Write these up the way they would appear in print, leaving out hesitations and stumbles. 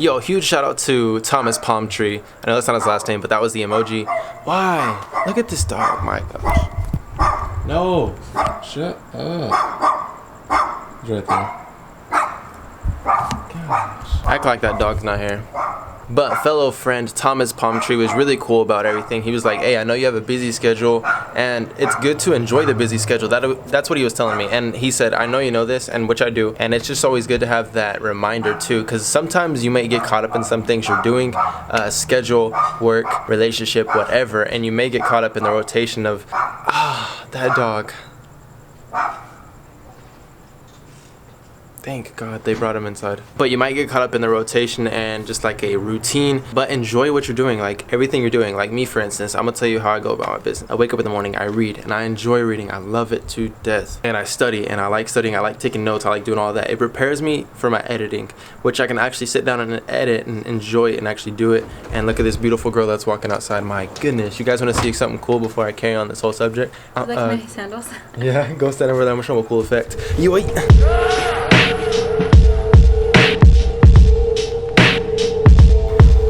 Yo, huge shout out to Thomas Palm Tree. I know that's not his last name, but that was the emoji. Why? Look at this dog, my gosh. No, shut up. He's right there. Gosh. Act like that dog's not here. But fellow friend Thomas Palm Tree was really cool about everything. He was like, hey, I know you have a busy schedule and it's good to enjoy the busy schedule. That's what he was telling me. And he said, I know you know this, and which I do. And it's just always good to have that reminder too, because sometimes you may get caught up in some things you're doing, schedule, work, relationship, whatever, and you may get caught up in the rotation of, that dog. Thank God they brought him inside. But you might get caught up in the rotation and just like a routine, but enjoy what you're doing, like everything you're doing. Like me, for instance, I'm gonna tell you how I go about my business. I wake up in the morning, I read, and I enjoy reading. I love it to death. And I study, and I like studying. I like taking notes. I like doing all that. It prepares me for my editing, which I can actually sit down and edit and enjoy it and actually do it. And look at this beautiful girl that's walking outside. My goodness. You guys wanna see something cool before I carry on this whole subject? Like my sandals? Yeah, go stand over there. I'm gonna show them a cool effect. You wait.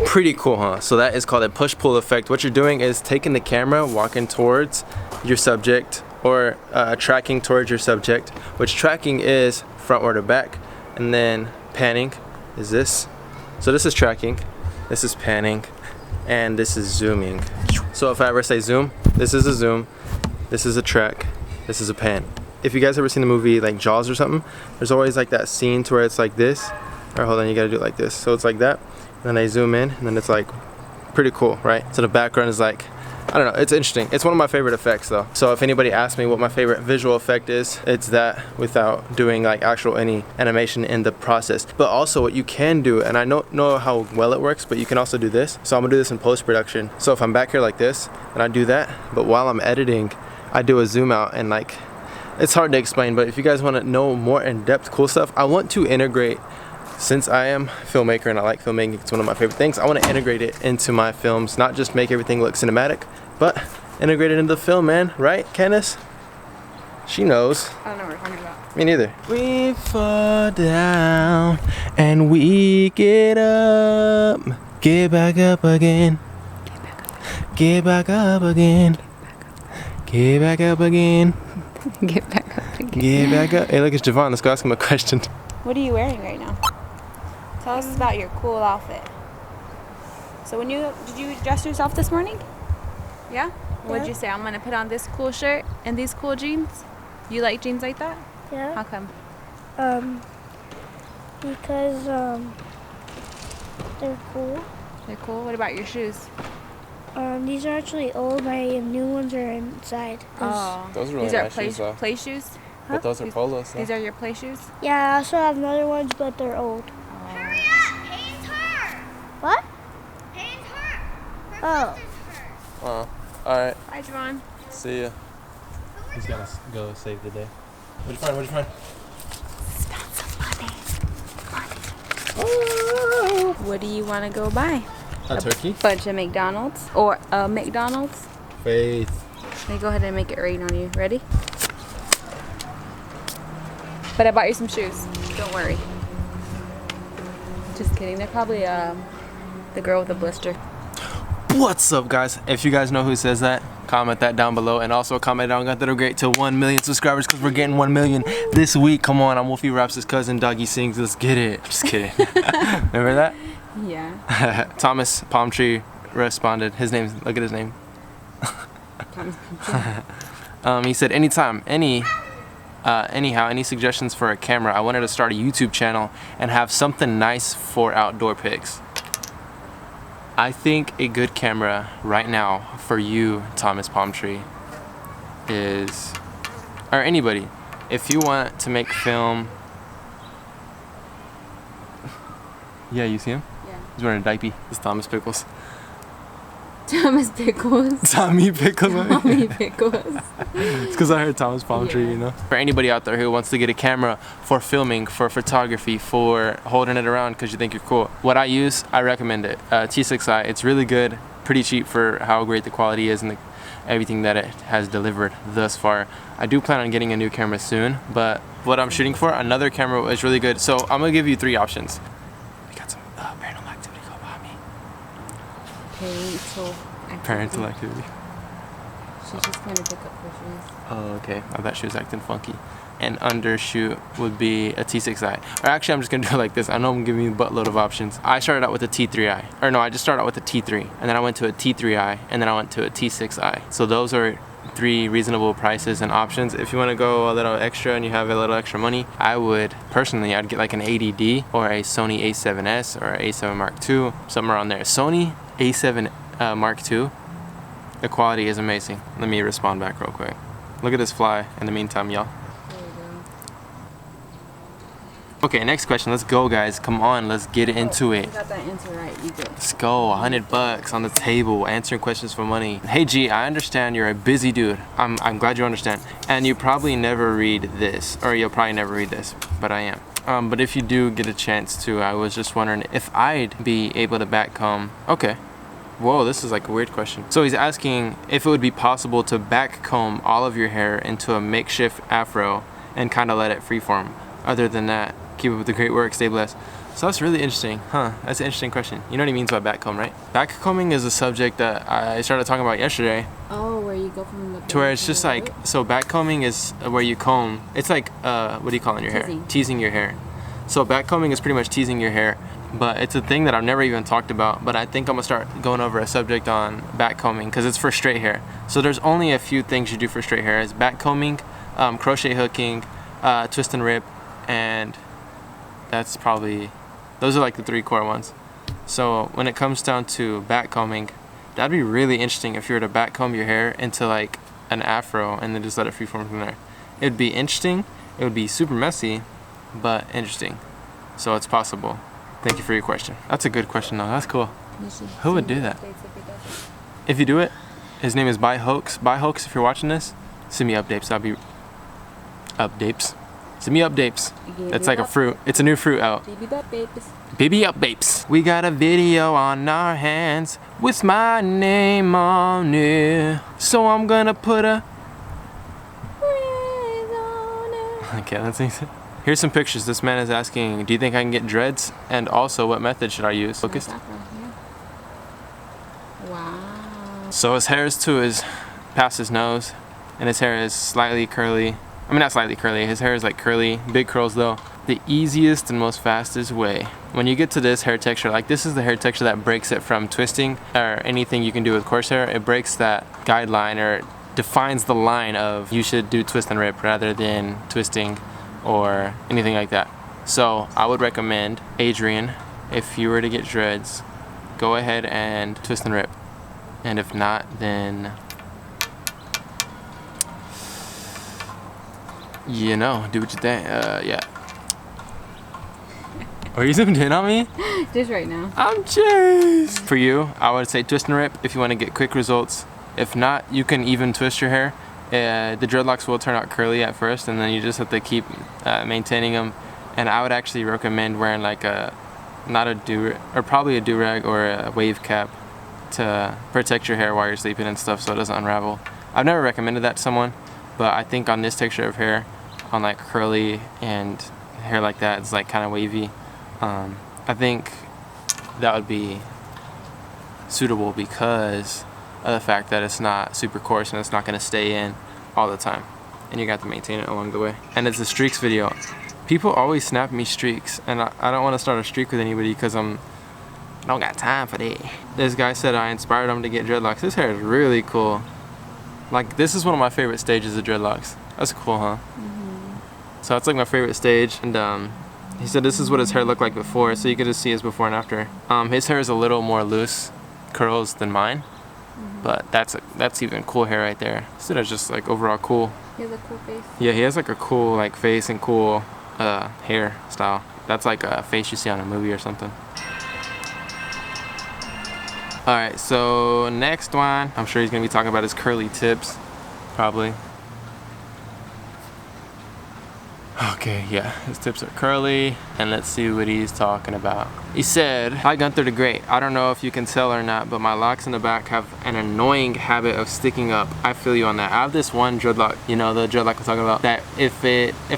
Pretty cool, huh? So that is called a push-pull effect. What you're doing is taking the camera, walking towards your subject, or tracking towards your subject, which tracking is frontward or back, and then panning is this. So this is tracking, this is panning, and this is zooming. So if I ever say zoom, this is a zoom, this is a track, this is a pan. If you guys ever seen the movie like Jaws or something, there's always like that scene to where it's like this, or hold on, you gotta do it like this. So it's like that. Then I zoom in, and then it's like pretty cool, right? So the background is like, I don't know, it's interesting. It's one of my favorite effects though. So if anybody asks me what my favorite visual effect is, it's that, without doing like actual any animation in the process. But also what you can do, and I don't know how well it works, but you can also do this. So I'm gonna do this in post-production. So if I'm back here like this, and I do that, but while I'm editing, I do a zoom out, and like, it's hard to explain, but if you guys wanna know more in-depth cool stuff, I want to integrate, since I am a filmmaker and I like filmmaking, it's one of my favorite things, I want to integrate it into my films, not just make everything look cinematic, but integrate it into the film, man. Right, Candace? She knows. I don't know what we're talking about. Me neither. We fall down and we get up. Get back up again. Get back up again. Get back up again. Get back up again. Get back up. Hey, look, it's Javon. Let's go ask him a question. What are you wearing right now? Tell us about your cool outfit. So did you dress yourself this morning? Yeah? What did you say? I'm gonna put on this cool shirt and these cool jeans. You like jeans like that? Yeah. How come? Because they're cool. They're cool. What about your shoes? These are actually old. My new ones are inside. Those are really These are nice shoes, though. play shoes? But those are polos. These are your play shoes? Yeah, I also have another ones, but they're old. Hurry up! Payne's her! What? Payne's her! Oh. Alright. Bye, Javon. See ya. He's gonna go save the day. What'd you find? What'd you find? What do you want to go buy? A turkey? Bunch of McDonald's or a McDonald's. Faith. Let me go ahead and make it rain on you. Ready? But I bought you some shoes. Don't worry. Just kidding. They're probably the girl with the blister. What's up, guys? If you guys know who says that, comment that down below, and also comment down Gunther the Great to 1 million subscribers, because we're getting 1 million this week. Come on, I'm Wolfie Raps' cousin, Doggy Sings. Let's get it. Just kidding. Remember that? Yeah. Thomas Palm Tree responded. His name. Look at his name. Thomas Palm Tree. He said, anytime, anyhow, any suggestions for a camera? I wanted to start a YouTube channel and have something nice for outdoor pics. I think a good camera right now for you, Thomas Palm Tree, is, or anybody, if you want to make film. Yeah, you see him? Yeah. He's wearing a diaper. It's Thomas Pickles. Thomas Pickles. Tommy Pickles. Tommy Pickles. It's because I heard Thomas Palm Tree, you know. For anybody out there who wants to get a camera for filming, for photography, for holding it around because you think you're cool, what I use, I recommend it. T6i. It's really good, pretty cheap for how great the quality is and everything that it has delivered thus far. I do plan on getting a new camera soon, but what I'm shooting for, another camera is really good. So I'm gonna give you 3 options. We got some paranormal Parental activity. She's just going to pick up her shoes. Oh, okay. I thought she was acting funky. And undershoot would be a T6i. Or actually, I'm just gonna do it like this. I know I'm giving you a buttload of options. I started out with a T3i. Or no, I just started out with a T3. And then I went to a T3i. And then I went to a T6i. So those are 3 reasonable prices and options. If you wanna go a little extra and you have a little extra money, I would, personally, I'd get like an 80D or a Sony A7S or A7 Mark II, somewhere around there. Sony A7 Mark II, the quality is amazing. Let me respond back real quick. Look at this fly in the meantime, y'all. Okay, next question. Let's go, guys. Come on, let's get into it. You got that answer right. You good. Let's go. $100 on the table, answering questions for money. Hey G, I understand you're a busy dude. I'm glad you understand. And you probably never read this, or you'll probably never read this, but I am. But if you do get a chance to, I was just wondering if I'd be able to backcomb. Okay. Whoa, this is like a weird question. So he's asking if it would be possible to backcomb all of your hair into a makeshift afro and kind of let it freeform. Other than that, keep up with the great work, stay blessed. So that's really interesting, huh? That's an interesting question. You know what he means by backcomb, right? Backcombing is a subject that I started talking about yesterday. Oh, where you go from the... To where it's just like, so backcombing is where you comb. It's like, what do you call it in your hair? Teasing your hair. So backcombing is pretty much teasing your hair, but it's a thing that I've never even talked about, but I think I'm gonna start going over a subject on backcombing because it's for straight hair. So there's only a few things you do for straight hair. It's backcombing, crochet hooking, twist and rip, and that's probably, those are like the 3 core ones. So when it comes down to backcombing, that'd be really interesting if you were to backcomb your hair into like an afro and then just let it freeform from there. It'd be interesting, it would be super messy, but interesting. So it's possible. Thank you for your question. That's a good question though, that's cool. Who would do that? If you do it, his name is By Hoax. By Hoax, if you're watching this, send me updates. That'll be updates. Send me updates. It's like a fruit. It's a new fruit out. Baby up babes. We got a video on our hands with my name on it. So I'm gonna put a okay, let's see. Here's some pictures. This man is asking, do you think I can get dreads? And also, what method should I use? Focus. Wow. So his hair is to his past his nose, and his hair is slightly curly. I mean, not slightly curly. His hair is like curly, big curls though. The easiest and most fastest way, when you get to this hair texture, like this is the hair texture that breaks it from twisting or anything you can do with coarse hair. It breaks that guideline or defines the line of you should do twist and rip rather than twisting or anything like that. So I would recommend, Adrian, if you were to get dreads, go ahead and twist and rip. And if not, then you know, do what you think. Yeah. Are you zoomed in on me? Just right now. I'm chased. For you, I would say twist and rip if you want to get quick results. If not, you can even twist your hair. The dreadlocks will turn out curly at first, and then you just have to keep maintaining them. And I would actually recommend wearing like not a probably a do-rag or a wave cap to protect your hair while you're sleeping and stuff so it doesn't unravel. I've never recommended that to someone, but I think on this texture of hair, on like curly and hair like that, it's like kind of wavy. I think that would be suitable because of the fact that it's not super coarse and it's not going to stay in all the time, and you got to maintain it along the way. And it's a streaks video. People always snap me streaks, and I don't want to start a streak with anybody because I don't got time for that. This guy said I inspired him to get dreadlocks. This hair is really cool. Like, this is one of my favorite stages of dreadlocks. That's cool, huh? Mm-hmm. So that's like my favorite stage. And he said this is what his hair looked like before, so you could just see his before and after. His hair is a little more loose curls than mine, mm-hmm. But that's even cool hair right there. So that's just like overall cool. He has a cool face. Yeah, he has like a cool like face and cool hair style. That's like a face you see on a movie or something. Alright, so next one, I'm sure he's gonna be talking about his curly tips, probably. Okay, yeah, his tips are curly, and let's see what he's talking about. He said, "Hi Gunther the Great. I don't know if you can tell or not, but my locks in the back have an annoying habit of sticking up. I feel you on that. I have this one dreadlock, you know, the dreadlock I'm talking about, that if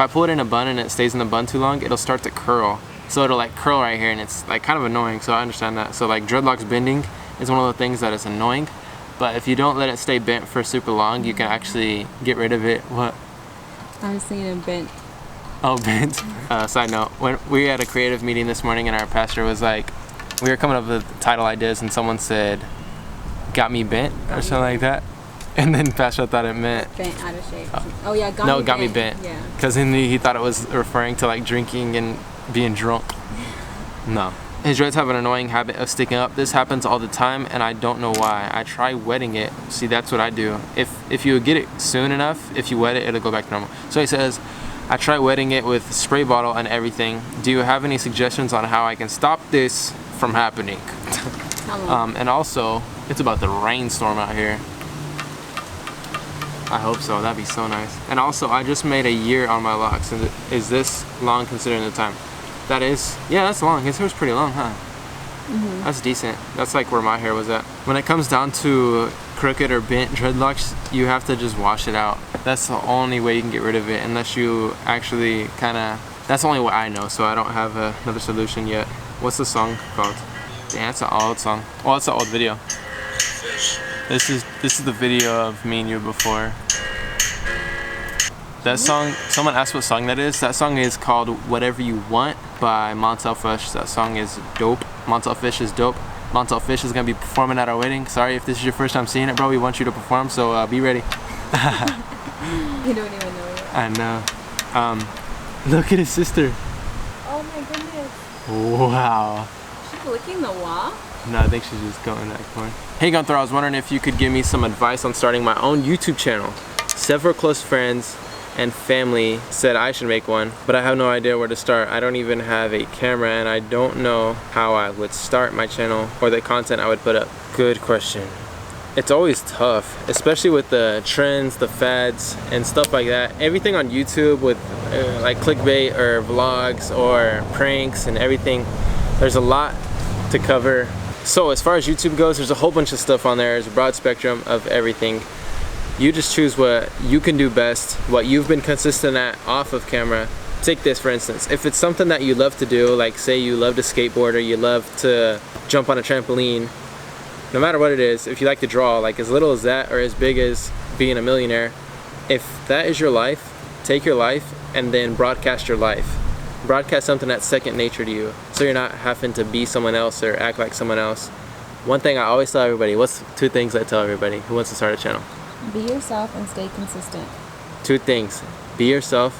I pull it in a bun and it stays in the bun too long, it'll start to curl. So it'll like curl right here, and it's like kind of annoying, so I understand that. So like dreadlocks bending is one of the things that is annoying. But if you don't let it stay bent for super long, you can actually get rid of it. What? I was thinking bent. Oh, bent. Side note, when we had a creative meeting this morning and our pastor was like, we were coming up with title ideas and someone said, got me bent or something like that. And then pastor thought it meant Bent out of shape. Oh yeah, got me bent. Yeah. Because he thought it was referring to like drinking and being drunk. No. His dreads have an annoying habit of sticking up. This happens all the time and I don't know why. I try wetting it. See, that's what I do. If you get it soon enough, if you wet it, it'll go back to normal. So he says, I try wetting it with spray bottle and everything. Do you have any suggestions on how I can stop this from happening? And also, it's about to rainstorm out here. I hope so, that'd be so nice. And also, I just made a year on my locks. Is this long considering the time? That is, yeah, that's long. His hair's pretty long, huh? That's decent. That's like where my hair was at. When it comes down to crooked or bent dreadlocks, you have to just wash it out. That's the only way you can get rid of it, unless you actually that's the only way I know, so I don't have another solution yet. What's the song called? Damn, it's an old song. Well, it's an old video. This is the video of me and you before. That song, someone asked what song that is. That song is called Whatever You Want by Montel Fish. That song is dope. Montel Fish is dope. Montel Fish is gonna be performing at our wedding. Sorry if this is your first time seeing it, bro. We want you to perform, so be ready. You don't even know yet. I know. Look at his sister. Oh my goodness. Wow. She's licking the wall? No, I think she's just going that corner. Hey Gunther, I was wondering if you could give me some advice on starting my own YouTube channel. Several close friends and family said I should make one, but I have no idea where to start. I don't even have a camera and I don't know how I would start my channel or the content I would put up. Good question. It's always tough, especially with the trends, the fads, and stuff like that. Everything on YouTube with like clickbait or vlogs or pranks and everything, there's a lot to cover. So as far as YouTube goes, there's a whole bunch of stuff on there. There's a broad spectrum of everything. You just choose what you can do best, what you've been consistent at off of camera. Take this for instance. If it's something that you love to do, like say you love to skateboard or you love to jump on a trampoline, no matter what it is, if you like to draw, like as little as that or as big as being a millionaire, if that is your life, take your life and then broadcast your life. Broadcast something that's second nature to you, so you're not having to be someone else or act like someone else. One thing I always tell everybody, what's 2 things I tell everybody who wants to start a channel? Be yourself and stay consistent. 2 things. Be yourself.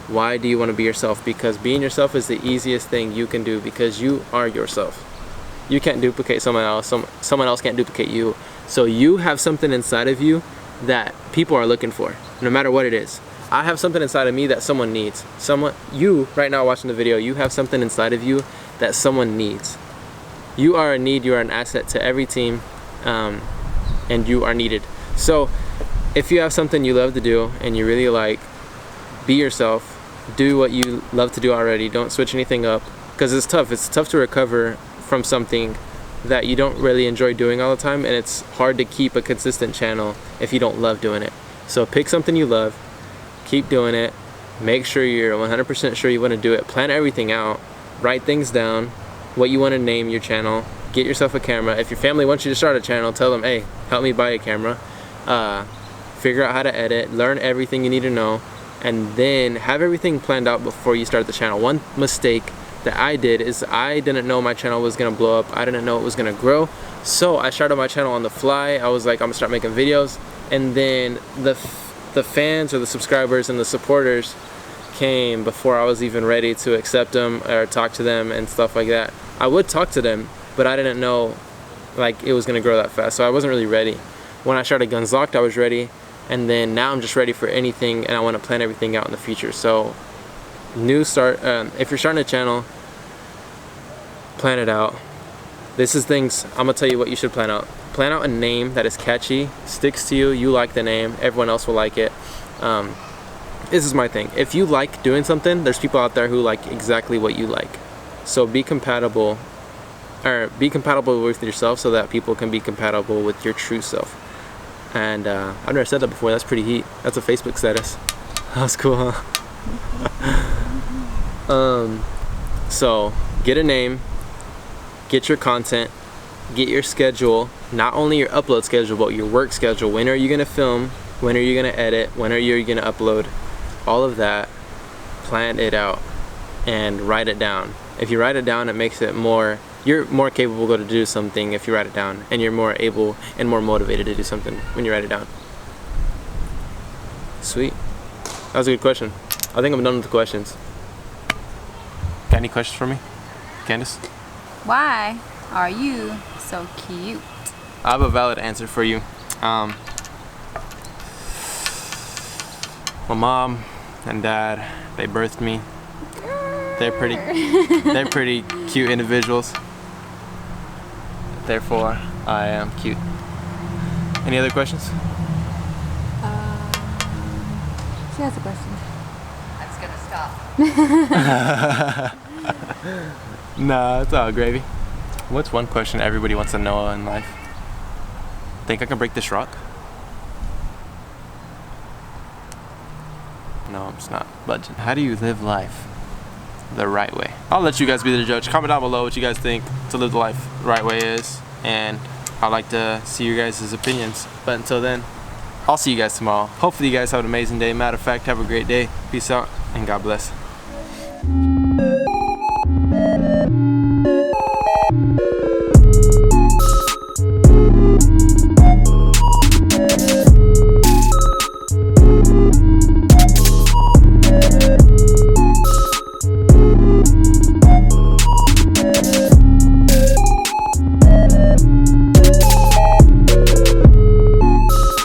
Why do you want to be yourself? Because being yourself is the easiest thing you can do because you are yourself. You can't duplicate someone else. Someone else can't duplicate you. So you have something inside of you that people are looking for, no matter what it is. I have something inside of me that someone needs. You right now watching the video, you have something inside of you that someone needs. You are a need, you are an asset to every team, and you are needed. So if you have something you love to do and you really like, be yourself, do what you love to do already, don't switch anything up, because it's tough to recover from something that you don't really enjoy doing all the time, and it's hard to keep a consistent channel if you don't love doing it. So pick something you love, keep doing it, make sure you're 100% sure you want to do it, plan everything out, write things down, what you want to name your channel, get yourself a camera. If your family wants you to start a channel, tell them, hey, help me buy a camera. Figure out how to edit, learn everything you need to know, and then have everything planned out before you start the channel. One mistake that I did is I didn't know my channel was gonna blow up. I didn't know it was gonna grow. So I started my channel on the fly. I was like, I'm gonna start making videos, and then the fans or the subscribers and the supporters came before I was even ready to accept them or talk to them and stuff like that. I would talk to them, but I didn't know like it was gonna grow that fast, so I wasn't really ready. When I started Guns Locked, I was ready, and then now I'm just ready for anything, and I want to plan everything out in the future. So if you're starting a channel, plan it out. This is things I'm gonna tell you what you should plan out. Plan out a name that is catchy, sticks to you, you like the name, everyone else will like it. This is my thing. If you like doing something, there's people out there who like exactly what you like. So be compatible with yourself so that people can be compatible with your true self. And I've never said that before. That's pretty heat. That's a Facebook status. That's cool, huh? So get a name, get your content, get your schedule, not only your upload schedule, but your work schedule. When are you gonna film? When are you gonna edit? When are you gonna upload? All of that, plan it out and write it down. If you write it down, it makes it you're more capable to do something if you write it down, and you're more able and more motivated to do something when you write it down. Sweet. That was a good question. I think I'm done with the questions. Got any questions for me, Candace? Why are you so cute? I have a valid answer for you. My mom and dad, they birthed me. They're pretty cute individuals. Therefore, I am cute. Any other questions? She has a question. That's gonna stop. Nah, it's all gravy. What's one question everybody wants to know in life? Think I can break this rock? No, I'm just not budging. How do you live life the right way? I'll let you guys be the judge. Comment down below what you guys think to live the life the right way is, and I'd like to see your guys' opinions. But until then, I'll see you guys tomorrow. Hopefully you guys have an amazing day. Matter of fact, have a great day. Peace out and God bless.